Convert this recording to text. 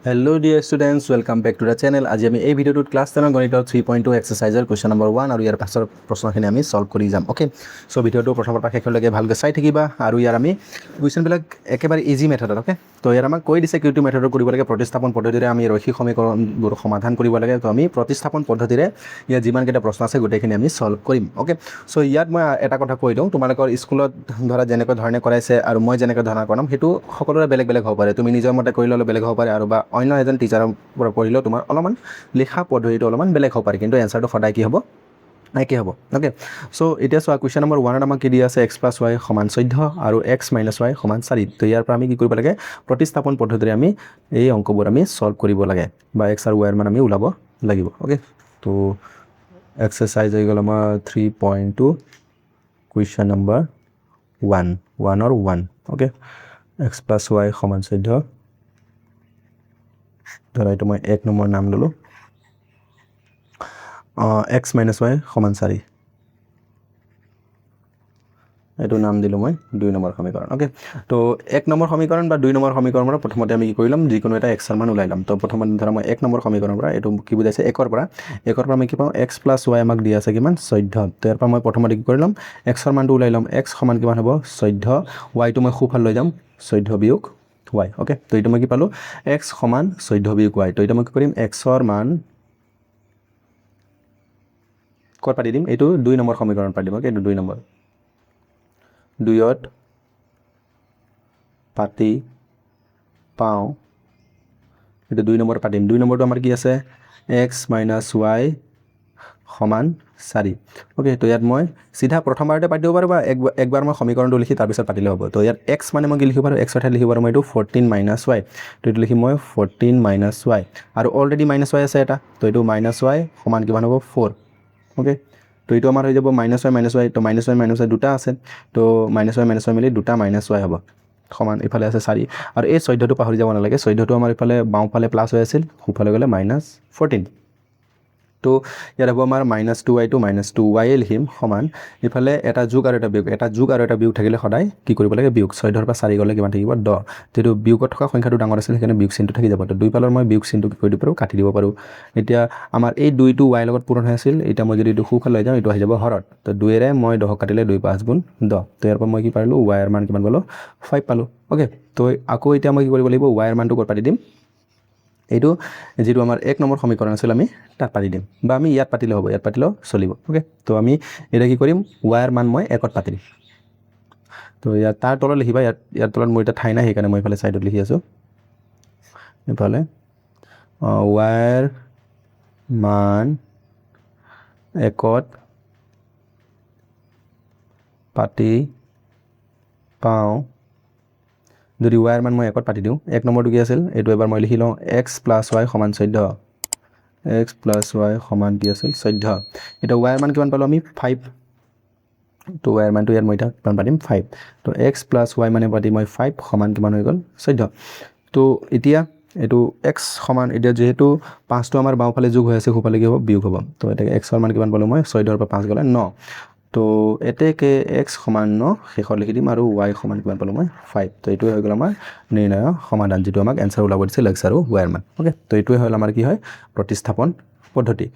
Hello dear students, welcome back to the channel. আজি আমি এই ভিডিওটোত ক্লাস 10 গণিতৰ 3.2 এক্সাৰসাইজৰ কোৱেশ্চন নম্বৰ 1 আৰু ইয়াৰ পাছৰ প্ৰশ্নখিনি আমি সলভ কৰি যাম। ওকে, সো ভিডিওটো প্ৰথমৰ পৰা শেষলৈকে ভালকৈ চাই থাকিবা আৰু ইয়াৰ আমি কোৱেশ্চনবিলাক একেবাৰে ইজি মেথডত। ওকে, তো ইয়াৰ আমাক কৈ দিছে কিটো মেথডত কৰিব লাগে, প্ৰতিস্থাপন পদ্ধতিৰে আমি ৰৈখিক সমীকৰণবোৰ সমাধান কৰিব লাগে। তো আমি প্ৰতিস্থাপন পদ্ধতিৰে ইয়াৰ যিমানকেইটা প্ৰশ্ন আছে গোটেইখিনি আমি সলভ কৰিম। ওকে, সো ইয়াত মই এটা কথা কৈ দিওঁ, তোমালোকৰ স্কুলত ধৰা যেনেকৈ ধৰণে কৰাইছে আৰু মই যেনেকৈ ধৰণে কৰাম সেইটো সকলোৰে বেলেগ বেলেগ হ'ব পাৰে। তুমি নিজৰ মতে কৰি ল'লে বেলেগ হ'ব পাৰে আৰু বা অন্য এজন টিচাৰৰ পৰা পঢ়িলেও তোমাৰ অলপমান লিখা পদ্ধতিটো অলপমান বেলেগ হ'ব পাৰে, কিন্তু এনসাৰটো সদায় কি হ'ব, একে হ'ব। ওকে, সো এতিয়া চোৱা কুৱেশ্যন নম্বৰ 1ত আমাক কি দিয়া আছে x + y = 14 আৰু x - y = 4। তো ইয়াৰ পৰা আমি কি কৰিব লাগে, প্ৰতিস্থাপন পদ্ধতিৰে আমি এই অংকবোৰ আমি সলভ কৰিব লাগে বা x আৰু y ৰ মান আমি ওলাব লাগিব। ওকে, তো এক্সাৰসাইজ হৈ গ'ল আমাৰ 3.2 question number 1 okay, x + y = 14। ধৰা এইটো মই 1 নম্বৰ নাম ললোঁ, x - y = 4, এইটো নাম দিলোঁ মই 2 নম্বৰ সমীকৰণ। ওকে, তো 1 নম্বৰ সমীকৰণ বা 2 নম্বৰ সমীকৰণৰ পৰা প্ৰথমতে আমি কি কৰি ল'ম, যিকোনো এটা x ৰ মান ওলাই ল'ম। তো প্ৰথমতে ধৰা মই 1 নম্বৰ সমীকৰণৰ পৰা, এইটো কি বুজাইছে 1ৰ পৰা আমি কি পাওঁ, x + y আমাক দিয়া আছে কিমান 14। তো ইয়াৰ পৰা মই প্ৰথমতে কি কৰি ল'ম, x ৰ মানটো ওলাই ল'ম, x সমান কিমান হ'ব 14, y টো মই সোঁফালে লৈ যাম 14 - y। ওকে, তো এইটো মই কি পালোঁ, x সমান 14 - y। তো এইটো মই কি কৰিম, x ৰ মান ক'ত পাতি দিম, এইটো 2 নম্বৰ সমীকৰণ পাতি দিম। ওকে, এইটো 2 নম্বৰ, 2ত পাতি পাওঁ, এইটো 2 নম্বৰ পাতিম। 2 নম্বৰটো আমাৰ কি আছে, x - y = 4। ওকে, তো ইয়াত মই চিধা প্ৰথমবাৰতে পাতি দিব পাৰোঁ বা একবাৰ মই সমীকৰণটো লিখি তাৰপিছত পাতিলে হ'ব। তো ইয়াত x মানে মই কি লিখিব পাৰোঁ, x ৰ ঠাইত লিখিব পাৰোঁ মই এইটো 14 - y। তো এইটো লিখিম মই 14 - y আৰু অলৰেডি -y আছে এটা, তো এইটো -y সমান কিমান হ'ব 4। ওকে, তো এইটো আমাৰ হৈ যাব -y - y, তো -y দুটা আছে, তো -y মিলি দুটা -y হ'ব সমান, ইফালে আছে 4 আৰু এই 14টো পাহৰি যাব নালাগে, 14টো আমাৰ ইফালে বাওঁফালে প্লাছ হৈ আছিল, সোঁফালে গ'লে -14। তো ইয়াত হ'ব আমাৰ -2y টো -2y লিখিম সমান, ইফালে এটা যোগ আৰু এটা বিয়োগ থাকিলে সদায় কি কৰিব লাগে, বিয়োগ। 14ৰ পৰা 4 গ'লে কিমান থাকিব 10, যিহেতু বিয়োগত থকা সংখ্যাটো ডাঙৰ আছিল সেইকাৰণে বিয়োগ চিনটো থাকি যাব। তো দুই ফালৰ মই বিয়োগ চিনটো কি কৰি দিব পাৰোঁ, কাটি দিব পাৰোঁ। এতিয়া আমাৰ এই 2টো y লগত পূৰণ হৈ আছিল, এতিয়া মই যদি এইটো সোঁফালে লৈ যাওঁ এইটো আহি যাব হৰত। তো 2ৰে মই 10 কাটিলে 2 × 5 = 10। তো ইয়াৰ পৰা মই কি পাৰিলোঁ, y ৰ মান কিমান পালোঁ 5 পালোঁ। ওকে, তো আকৌ এতিয়া মই কি কৰিব লাগিব, y ৰ মানটো ক'ত পাতি দিম, এইটো যিটো আমাৰ 1 নম্বৰ সমীকৰণ আছিল আমি তাত পাতি দিম, বা আমি ইয়াত পাতিলেও হ'ব, ইয়াত পাতিলেও চলিব। ওকে, তো আমি এতিয়া কি কৰিম, y ৰ মান মই 1ত পাতি দিম। তো ইয়াত তাৰ তলত লিখিবা, ইয়াৰ তলত মোৰ এতিয়া ঠাই নাই সেইকাৰণে মই এইফালে ছাইডত লিখি আছোঁ, এইফালে y ৰ মান 1ত পাতি পাওঁ। যদি y ৰ মান মই 1ত পাতি দিওঁ, 1 নম্বৰটো কি আছিল, এইটো এবাৰ মই লিখি লওঁ, x + y = 14, x + y সমান কি আছিল 14। এতিয়া y ৰ মান কিমান পালোঁ আমি 5, তো y ৰ মানটো ইয়াত মই এতিয়া কিমান পাতিম 5। তো x + y মানে পাতি মই 5 সমান কিমান হৈ গ'ল 14। তো এতিয়া এইটো x সমান, এতিয়া যিহেতু 5টো আমাৰ বাওঁফালে যোগ হৈ আছে, সোঁফালে কি হ'ব, বিয়োগ হ'ব। তো এতিয়া x ৰ মান কিমান পালোঁ মই, 14ৰ পৰা 5 গ'লে 9। তো এতেকে x সমান 9 শেষত লিখি দিম আৰু y সমান কিমান পালোঁ মই 5। তো এইটোৱে হৈ গ'ল আমাৰ নিৰ্ণয় সমাধান, যিটো আমাক এনসাৰ ওলাব দিছে x আৰু y ৰ মান। ওকে, তো এইটোৱে হ'ল আমাৰ কি হয়, প্ৰতিস্থাপন পদ্ধতি।